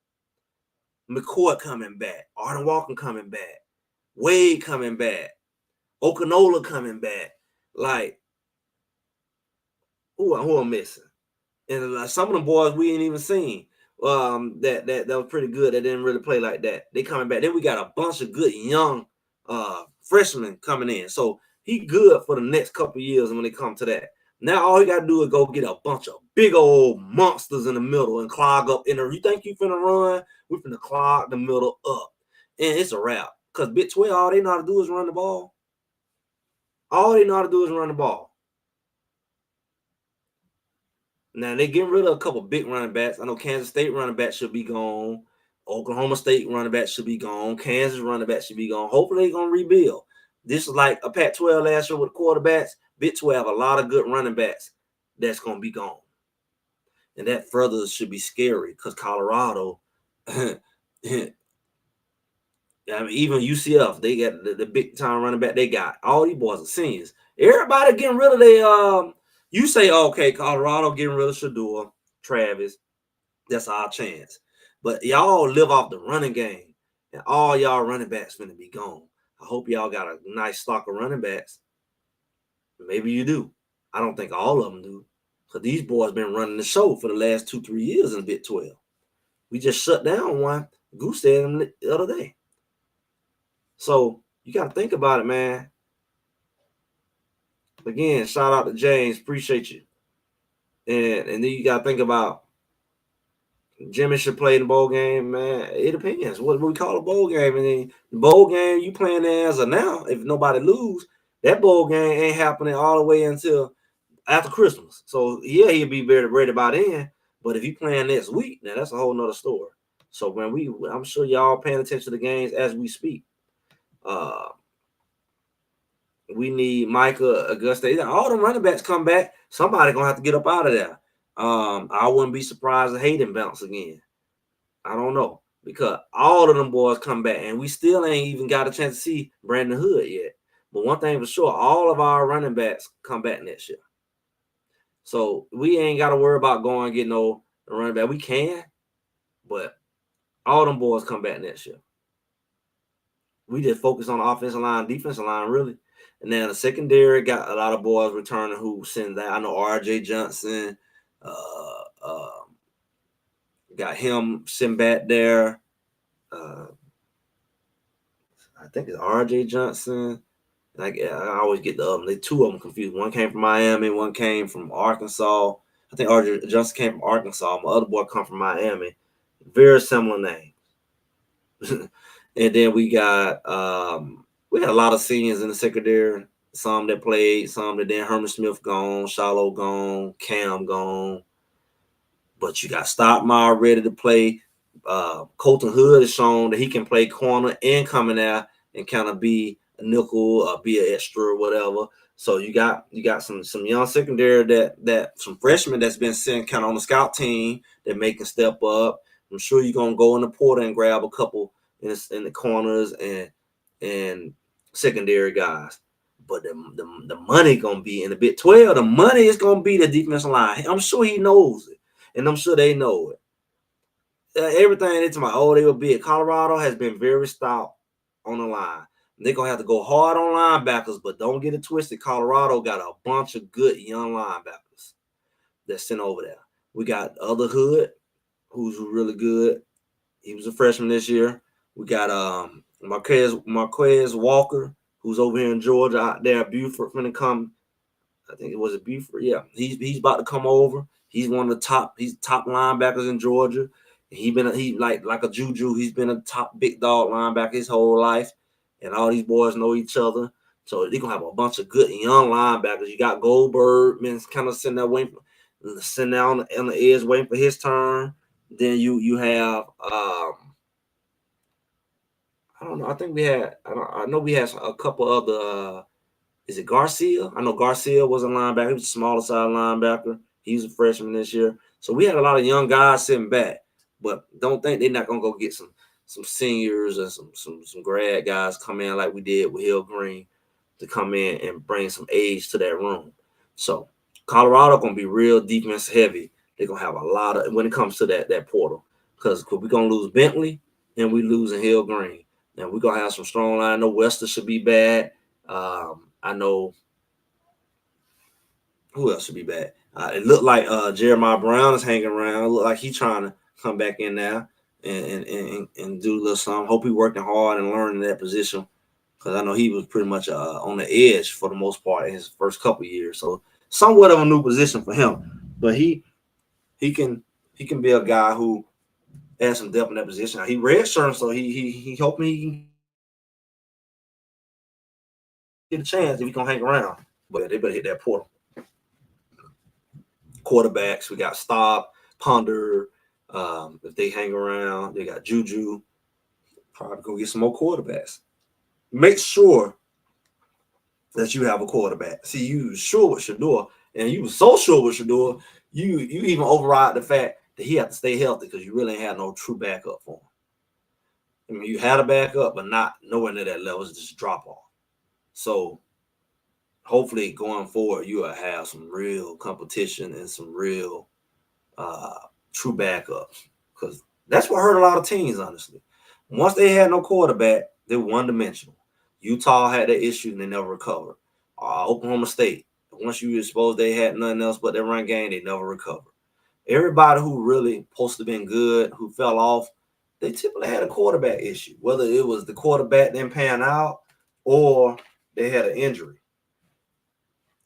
McCourt coming back. Arden Walker coming back. Wade coming back. Okanola coming back. Like, who I'm missing? And some of them boys we ain't even seen. That was pretty good. That didn't really play like that. They coming back. Then we got a bunch of good young freshmen coming in. So he good for the next couple of years when it comes to that. Now all you gotta do is go get a bunch of big old monsters in the middle and clog up in there. You think you finna run? We finna clog the middle up. And it's a wrap. Because Big 12, all they know how to do is run the ball. All they know how to do is run the ball. Now they getting rid of a couple big running backs. I know Kansas State running back should be gone. Oklahoma State running back should be gone. Kansas running back should be gone. Hopefully they're gonna rebuild. This is like a Pac-12 last year with quarterbacks. Big 12, a lot of good running backs that's gonna be gone. And that further should be scary because Colorado, I mean, even UCF, they got the big time running back they got. All these boys are seniors. Everybody getting rid of their you say, okay, Colorado getting rid of Shador, Travis. That's our chance. But y'all live off the running game, and all y'all running backs finna be gone. I hope y'all got a nice stock of running backs. Maybe you do. I don't think all of them do. Because these boys been running the show for the last 2-3 years in the Big 12. We just shut down one. Goose said them the other day. So you got to think about it, man. Again, shout out to James. Appreciate you. And then you got to think about Jimmy should play in the bowl game, man. It depends what we call a bowl game. And then the bowl game you playing there as of now, if nobody lose, that bowl game ain't happening all the way until after Christmas. So yeah, he'll be very ready by then. But if he playing next week, now that's a whole nother story. So I'm sure y'all paying attention to the games as we speak. We need Micah, Augusta. All them running backs come back. Somebody gonna have to get up out of there. I wouldn't be surprised if Hayden bounce again. I don't know, because all of them boys come back, and we still ain't even got a chance to see Brandon Hood yet. But one thing for sure, all of our running backs come back next year. So we ain't got to worry about going and getting no running back. We can, but all them boys come back next year. We just focus on the offensive line, defensive line, really. And then the secondary got a lot of boys returning who send that. I know RJ Johnson, got him sitting back there. I think it's RJ Johnson. I always get the they two of them confused. One came from Miami, one came from Arkansas. I think Hardge Johnson came from Arkansas. My other boy come from Miami. Very similar name. And then we had a lot of seniors in the secondary. Some that played, some that then Herman Smith gone, Shallow gone, Cam gone. But you got Stoudemire ready to play. Colton Hood has shown that he can play corner and coming out and kind of be a nickel, be an extra or whatever. So you got some young secondary that some freshmen that's been sent kind of on the scout team that make can step up. I'm sure you're gonna go in the portal and grab a couple in the corners and secondary guys. But the money gonna be in the Big 12. The money is gonna be the defensive line. I'm sure he knows it, and I'm sure they know it. Everything into my they will be it. Colorado has been very stout on the line. They're gonna have to go hard on linebackers, but don't get it twisted. Colorado got a bunch of good young linebackers that's sent over there. We got other Hood, who's really good. He was a freshman this year. We got Marquez Walker, who's over here in Georgia out there. Buford finna come. I think it was a Buford. Yeah, he's about to come over. He's one of the top. He's top linebackers in Georgia. He like a Juju. He's been a top big dog linebacker his whole life, and all these boys know each other. So they're gonna have a bunch of good young linebackers. You got Goldberg, man, kind of sitting there sitting there on the edge waiting for his turn. Then you have I don't know. I think we had I know we had a couple other. Is it Garcia? I know Garcia was a linebacker. He was a smaller side linebacker. He was a freshman this year. So we had a lot of young guys sitting back, but don't think they're not gonna go get some seniors and some grad guys come in like we did with Hill Green to come in and bring some age to that room. So Colorado gonna be real defense heavy. They're gonna have a lot of when it comes to that portal because we're gonna lose Bentley and we losing Hill Green. And we're gonna have some strong line. No Wester should be bad. I know who else should be back. It looked like Jeremiah Brown is hanging around. It looked like he's trying to come back in there and do a little something. Hope he's working hard and learning that position because I know he was pretty much on the edge for the most part in his first couple years. So somewhat of a new position for him, but he can be a guy who has some depth in that position. He redshirted, so he hoping he can get a chance if he gonna hang around. But they better hit that portal. Quarterbacks, we got Staub, Ponder. If they hang around, they got Juju. Probably go get some more quarterbacks. Make sure that you have a quarterback. See, you was sure with Shador, and you was so sure with Shador, you even override the fact that he had to stay healthy because you really ain't had no true backup for him. I mean, you had a backup, but not nowhere near that level. It's just drop off. So hopefully going forward, you will have some real competition and some real true backups because that's what hurt a lot of teams, honestly. Once they had no quarterback, they were one-dimensional. Utah had that issue and they never recovered. Oklahoma State, once you exposed they had nothing else but their run game, they never recovered. Everybody who really supposed to have been good, who fell off, they typically had a quarterback issue, whether it was the quarterback didn't pan out or they had an injury.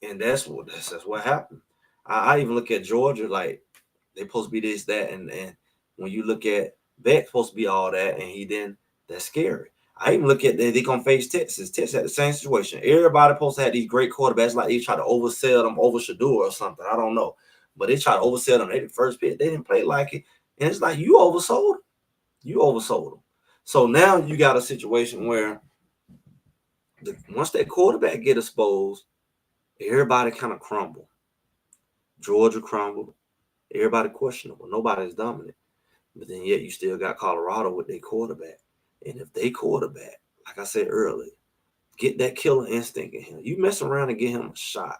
And that's what happened. I even look at Georgia like they supposed to be this, that, and when you look at Beck supposed to be all that, and he didn't, that's scary. I even look at they gonna face Texas. Texas had the same situation. Everybody supposed to have these great quarterbacks, like they try to oversell them over Shador or something. I don't know. But they try to oversell them. They the first pick, they didn't play like it. And it's like you oversold them. You oversold them. So now you got a situation where once that quarterback get exposed, everybody kind of crumble. Georgia crumbled. Everybody questionable. Nobody's dominant. But then yet you still got Colorado with their quarterback. And if they quarterback, like I said earlier, get that killer instinct in him. You mess around and get him a shot.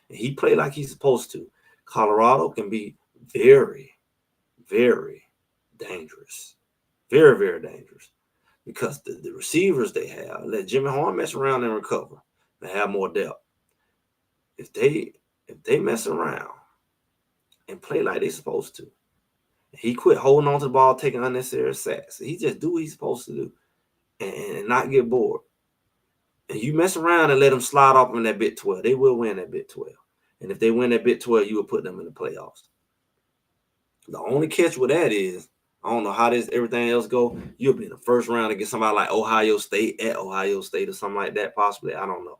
And he played like he's supposed to. Colorado can be very, very dangerous. Very, very dangerous. Because the receivers they have, let Jimmy Horn mess around and recover. They have more depth. If they mess around and play like they're supposed to, he quit holding on to the ball, taking unnecessary sacks. He just do what he's supposed to do and not get bored. And you mess around and let them slide off in that Big 12. They will win that Big 12. And if they win that Big 12, you will put them in the playoffs. The only catch with that is, I don't know how this everything else go. You'll be in the first round to get somebody like Ohio State at Ohio State or something like that, possibly. I don't know.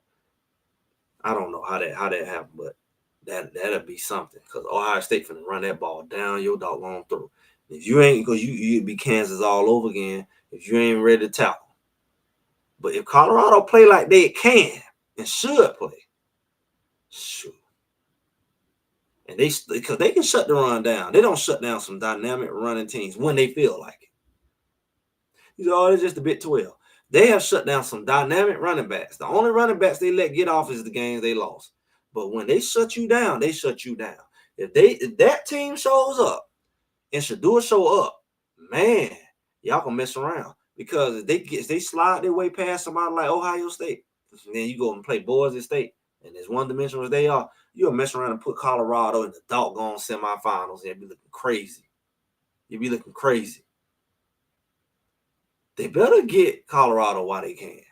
I don't know how that happened, but that'll be something because Ohio State finna run that ball down your doggone throat. If you ain't, because you'd be Kansas all over again if you ain't ready to tackle. But if Colorado play like they can and should play, shoot. And because they can shut the run down. They don't shut down some dynamic running teams when they feel like it. You know, it's just a Big 12. They have shut down some dynamic running backs. The only running backs they let get off is the games they lost. But when they shut you down, they shut you down. If that team shows up and Shador show up, man, y'all can mess around. Because if they slide their way past somebody like Ohio State, and then you go and play Boise State, and as one dimensional as they are, you'll mess around and put Colorado in the doggone semifinals, and you'll be looking crazy. You'll be looking crazy. They better get Colorado while they can.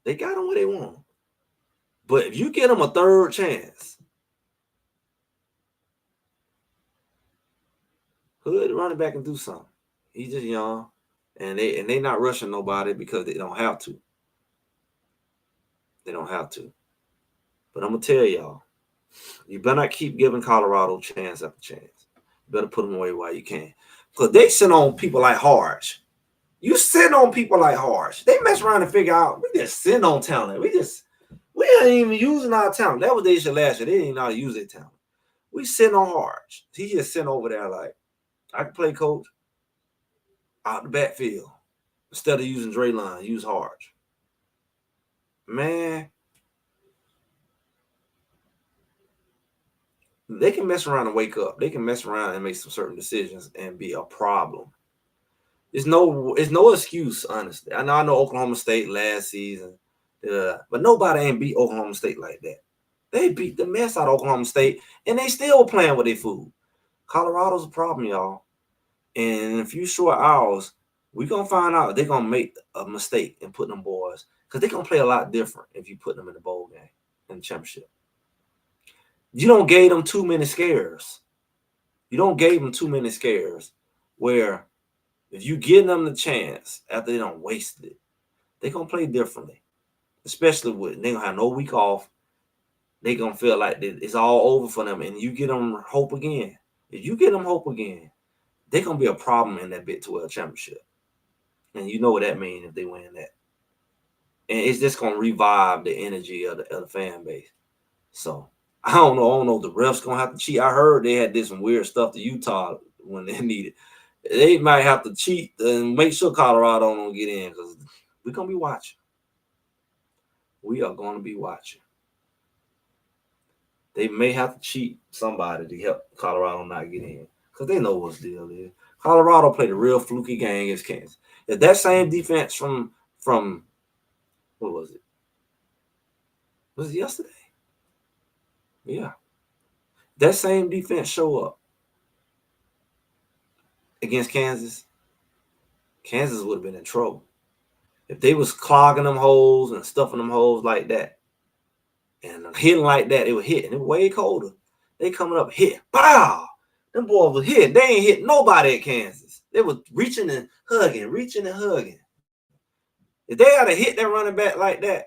They got them where they want them. But if you get them a third chance, Hood running back and do something. He's just young, and they not rushing nobody because they don't have to. They don't have to. But I'm gonna tell y'all, you better not keep giving Colorado chance after chance. You better put them away while you can, because they sit on people like Hardge. You sit on people like Hardge. They mess around and figure out we just sit on talent. We ain't even using our talent. That was the issue last year. They didn't know how to use their talent. We sitting on Hardge. He just sitting over there like, I can play coach out the backfield. Instead of using Draylon, use Hardge. Man, they can mess around and wake up. They can mess around and make some certain decisions and be a problem. It's no excuse, honestly. I know Oklahoma State last season, but nobody ain't beat Oklahoma State like that. They beat the mess out of Oklahoma State, and they still playing with their food. Colorado's a problem, y'all. And in a few short hours, we're going to find out they're going to make a mistake and put them boys, because they're going to play a lot different if you put them in the bowl game, in the championship. You don't give them too many scares. You don't give them too many scares where if you give them the chance after they don't waste it, they're going to play differently, especially with they're going to have no week off. They're going to feel like it's all over for them, and you get them hope again. If you get them hope again, they're going to be a problem in that Big 12 championship. And you know what that means if they win that. And it's just going to revive the energy of the fan base. So, I don't know if the refs going to have to cheat. I heard they had did some weird stuff to Utah when they needed. They might have to cheat and make sure Colorado don't get in, because we're going to be watching. We are going to be watching. They may have to cheat somebody to help Colorado not get in, because they know what the deal is. Colorado played a real fluky game against Kansas. If that same defense from what was it? Was it yesterday? Yeah. That same defense show up against Kansas, Kansas would have been in trouble. If they was clogging them holes and stuffing them holes like that and hitting like that, it would hit. And it was way colder. They coming up hit. Pow! Them boys was hit. They ain't hit nobody at Kansas. They was reaching and hugging. If they had to hit that running back like that,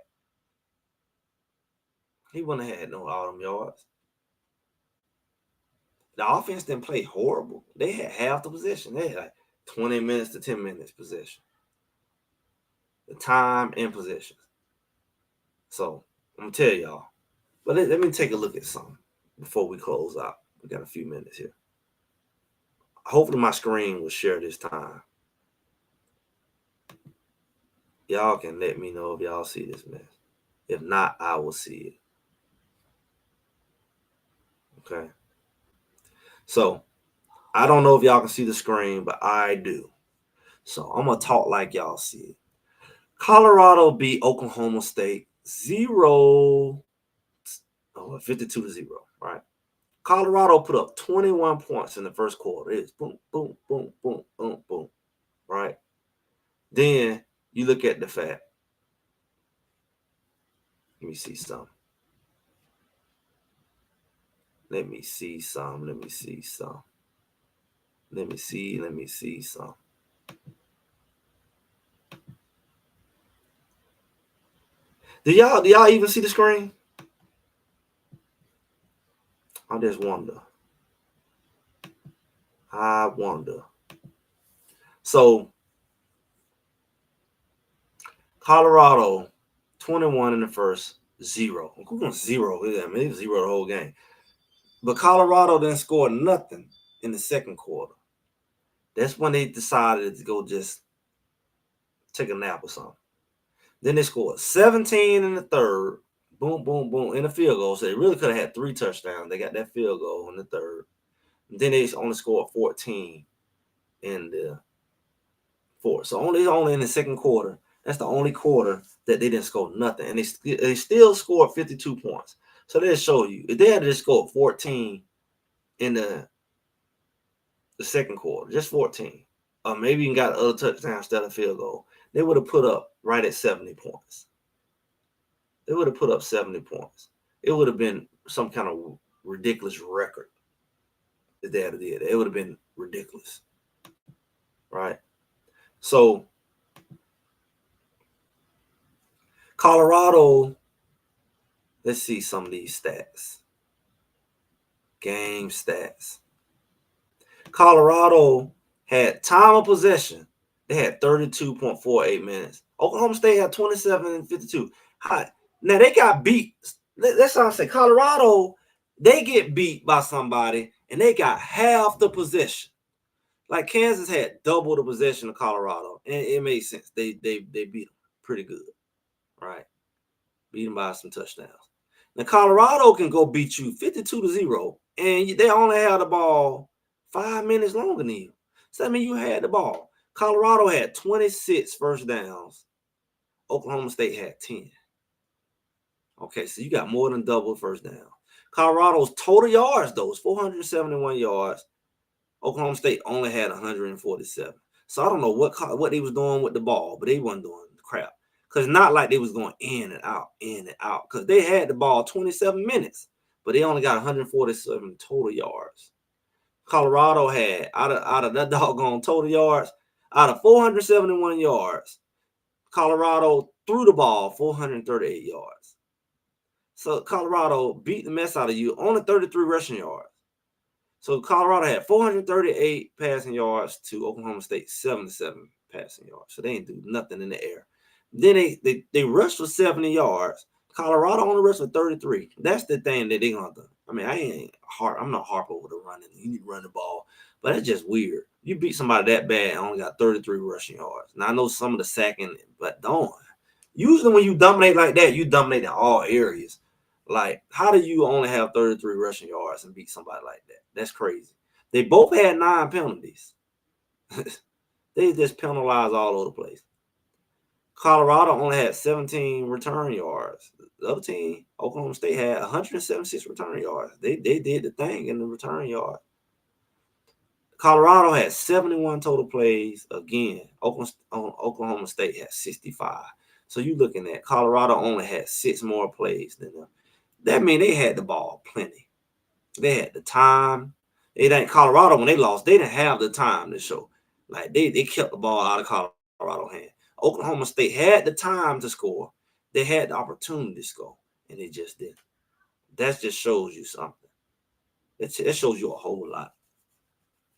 he wouldn't have had no all them yards. The offense didn't play horrible. They had half the possession. They had like 20 minutes to 10 minutes possession. The time and possession. So, I'm going to tell y'all. But let me take a look at something before we close out. We got a few minutes here. Hopefully my screen will share this time. Y'all can let me know if y'all see this mess. If not, I will see it. Okay. So, I don't know if y'all can see the screen, but I do. So, I'm going to talk like y'all see it. Colorado beat Oklahoma State 52-0, right? Colorado put up 21 points in the first quarter. It's boom, boom, boom, boom, boom, boom, right? Then you look at the fact. Let me see something. Let me see some. Let me see some. Let me see. Let me see some. Do y'all even see the screen? I just wonder. I wonder. So Colorado, 21 in the first, 0. Who's going 0? I mean, it was 0 the whole game. But Colorado didn't score nothing in the second quarter. That's when they decided to go just take a nap or something. Then they scored 17 in the third. Boom, boom, boom, in the field goal. So they really could have had 3 touchdowns. They got that field goal in the third. And then they only scored 14 in the fourth. So only in the second quarter. That's the only quarter that they didn't score nothing. And they still scored 52 points. So they show you, if they had just scored 14 in the second quarter, just 14, or maybe even got other touchdowns instead of field goal, they would have put up right at 70 points. They would have put up 70 points. It would have been some kind of ridiculous record that they had did. It would have been ridiculous, right? So Colorado, let's see some of these stats. Game stats. Colorado had time of possession. They had 32.48 minutes. Oklahoma State had 27 and 52. Now they got beat. That's what I say. Colorado, they get beat by somebody and they got half the possession. Like Kansas had double the possession of Colorado, and it made sense. They beat them pretty good, right? Beat them by some touchdowns. Now Colorado can go beat you 52-0, and they only had the ball 5 minutes longer than you. So that means you had the ball. Colorado had 26 first downs. Oklahoma State had 10. Okay, so you got more than double first down. Colorado's total yards, though, is 471 yards. Oklahoma State only had 147. So I don't know what they was doing with the ball, but they wasn't doing crap. Because not like they was going in and out. Because they had the ball 27 minutes, but they only got 147 total yards. Colorado had, out of that doggone total yards, out of 471 yards, Colorado threw the ball 438 yards. So Colorado beat the mess out of you, only 33 rushing yards. So Colorado had 438 passing yards to Oklahoma State 77 passing yards. So they didn't do nothing in the air. Then they rushed for 70 yards. Colorado only rushed for 33. That's the thing that they're gonna do. I mean, I'm not harping over the running. You need to run the ball, but it's just weird. You beat somebody that bad and only got 33 rushing yards. Now I know some of the sacking, but don't. Usually when you dominate like that, you dominate in all areas. Like, how do you only have 33 rushing yards and beat somebody like that? That's crazy. They both had 9 penalties. They just penalized all over the place. Colorado only had 17 return yards. The other team, Oklahoma State, had 176 return yards. They did the thing in the return yard. Colorado had 71 total plays. Again, Oklahoma State had 65. So you're looking at Colorado only had 6 more plays than them. That means they had the ball plenty. They had the time. It ain't Colorado when they lost. They didn't have the time to show. Like they kept the ball out of Colorado hand. Oklahoma State had the time to score. They had the opportunity to score, and they just didn't. That just shows you something. It shows you a whole lot.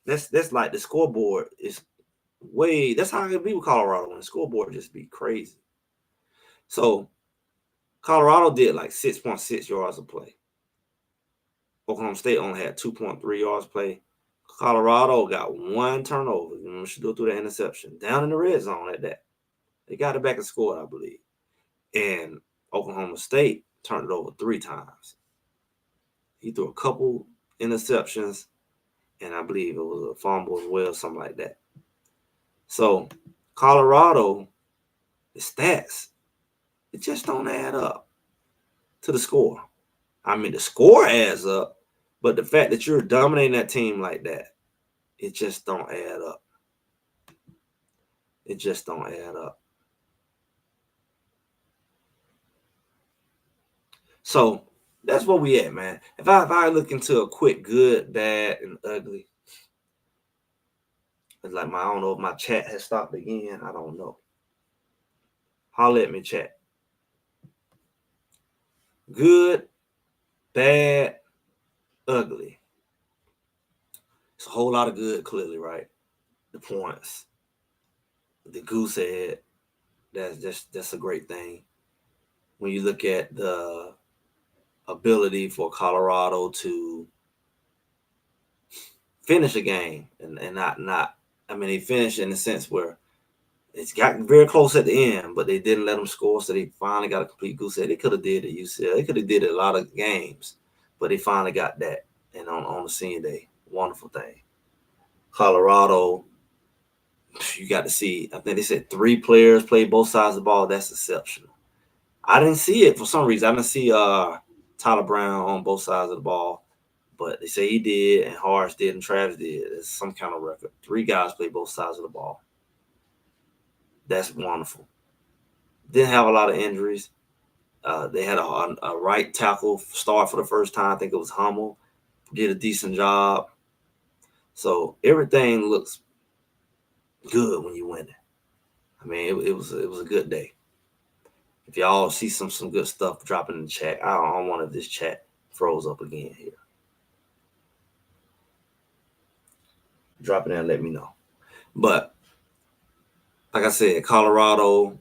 That's like the scoreboard is way. That's how it be with Colorado when the scoreboard just be crazy. So Colorado did like 6.6 yards a play. Oklahoma State only had 2.3 yards play. Colorado got 1 turnover. You know, she go through the interception down in the red zone at that. They got it back and scored, I believe. And Oklahoma State turned it over 3 times. He threw a couple interceptions, and I believe it was a fumble as well, something like that. So Colorado, the stats, it just don't add up to the score. I mean, the score adds up, but the fact that you're dominating that team like that, it just don't add up. It just don't add up. So That's where we at, man. If I look into a quick good, bad, and ugly, it's like I don't know if my chat has stopped again. I don't know. Holler at me, chat. Good, bad, ugly. It's a whole lot of good, clearly, right? The points, the goose egg. That's a great thing. When you look at the ability for Colorado to finish a game and not I mean they finished in the sense where it's got very close at the end, but they didn't let them score, so they finally got a complete goose egg. They could have did it UCL. They could have did it a lot of games, but they finally got that. And on the senior day, wonderful thing. Colorado, you got to see. I think they said 3 players played both sides of the ball. That's exceptional. I didn't see it for some reason. I didn't see Tyler Brown on both sides of the ball, but they say he did, and Hardge did, and Travis did. It's some kind of record. 3 guys played both sides of the ball. That's wonderful. Didn't have a lot of injuries. They had a right tackle start for the first time. I think it was Hummel. Did a decent job. So everything looks good when you win it. I mean, it was a good day. If y'all see some good stuff, drop it in the chat. I don't want if this chat froze up again here. Drop it in and let me know. But like I said, Colorado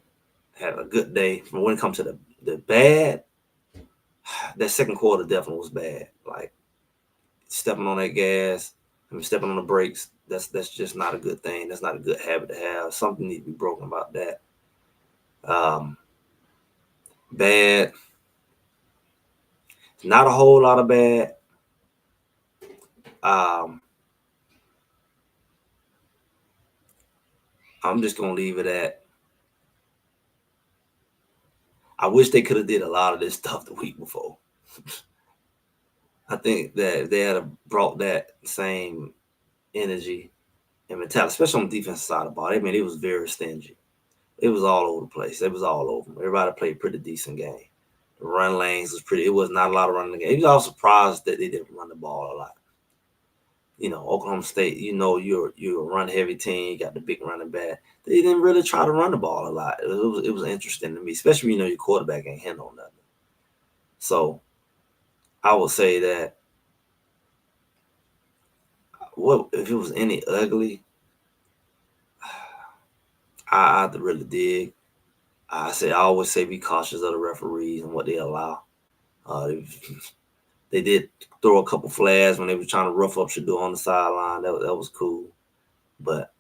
had a good day. But when it comes to the bad, that second quarter definitely was bad. Like stepping on that gas, stepping on the brakes. That's just not a good thing. That's not a good habit to have. Something needs to be broken about that. Bad, not a whole lot of bad. Um, I'm just gonna leave it at. I wish they could have did a lot of this stuff the week before. I think that if they had brought that same energy and mentality, especially on the defensive side of the ball. I mean, it was very stingy. It was all over the place. It was all over them. Everybody played a pretty decent game. The run lanes was pretty. It was not a lot of running the game. He was all surprised that they didn't run the ball a lot. Oklahoma State. You're a run heavy team. You got the big running back. They didn't really try to run the ball a lot. It was interesting to me, especially your quarterback ain't handle nothing. So I would say that what if it was any ugly, I have to really dig. I always say be cautious of the referees and what they allow. Uh, they did throw a couple flags when they were trying to rough up Shador on the sideline. That was cool, but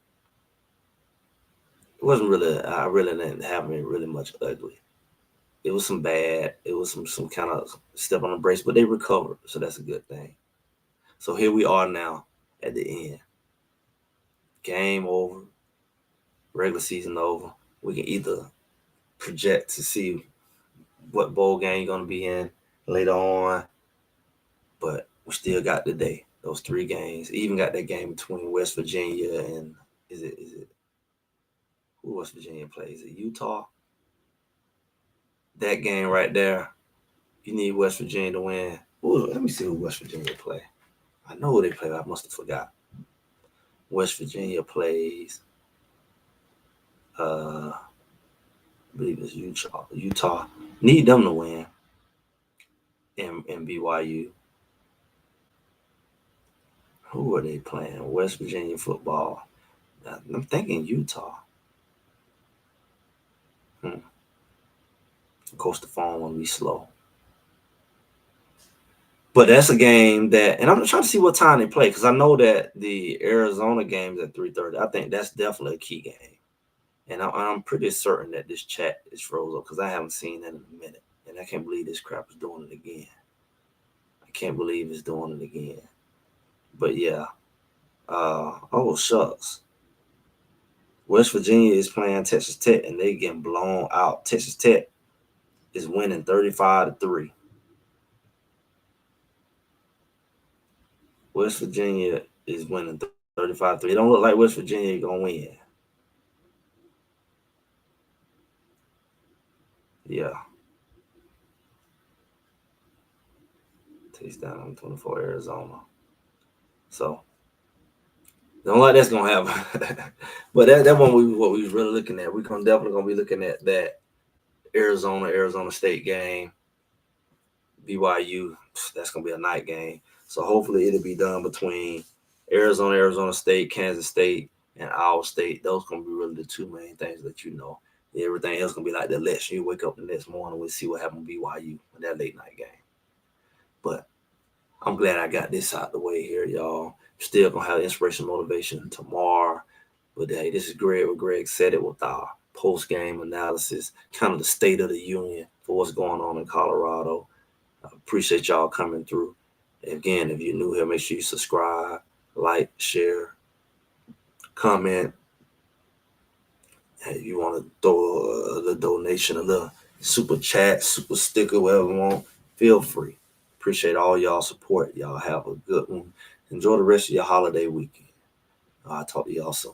it wasn't really. I really didn't have really much ugly. It was some bad. It was some kind of step on the brakes, but they recovered, so that's a good thing. So here we are now at the end. Game over. Regular season over. We can either project to see what bowl game you're gonna be in later on, but we still got the day. Those 3 games. Even got that game between West Virginia and is it who West Virginia plays? Is it Utah? That game right there. You need West Virginia to win. Ooh, let me see who West Virginia play. I know who they play. I must have forgot. West Virginia plays. I believe it's Utah. Utah need them to win. And BYU. Who are they playing? West Virginia football. I'm thinking Utah. Of course, the phone will be slow. But that's a game that, and I'm trying to see what time they play because I know that the Arizona game is at 3:30. I think that's definitely a key game, and I'm pretty certain that this chat is frozen up because I haven't seen that in a minute, and I can't believe this crap is doing it again. I can't believe it's doing it again. But yeah, oh shucks, West Virginia is playing Texas Tech, and they getting blown out. Texas Tech is winning 35-3. West Virginia is winning 35-3. It don't look like West Virginia is gonna win. Yeah. Takes down 24 Arizona. So don't like that's gonna happen. But that one what we was really looking at. We're definitely gonna be looking at that Arizona State game. BYU, that's gonna be a night game. So hopefully it'll be done between Arizona State, Kansas State, and Iowa State. Those gonna be really the two main things that you know. Everything else gonna be like the election. You wake up the next morning, we'll see what happened with BYU in that late night game. But I'm glad I got this out the way here, y'all. Still gonna have inspiration, motivation tomorrow. But hey, this is Greg. What Greg said it with our post-game analysis, kind of the state of the union for what's going on in Colorado. I appreciate y'all coming through. Again, if you're new here, make sure you subscribe, like, share, comment. And if you want to throw the donation, a little super chat, super sticker, whatever you want, feel free. Appreciate all y'all support. Y'all have a good one. Enjoy the rest of your holiday weekend. I'll talk to y'all soon.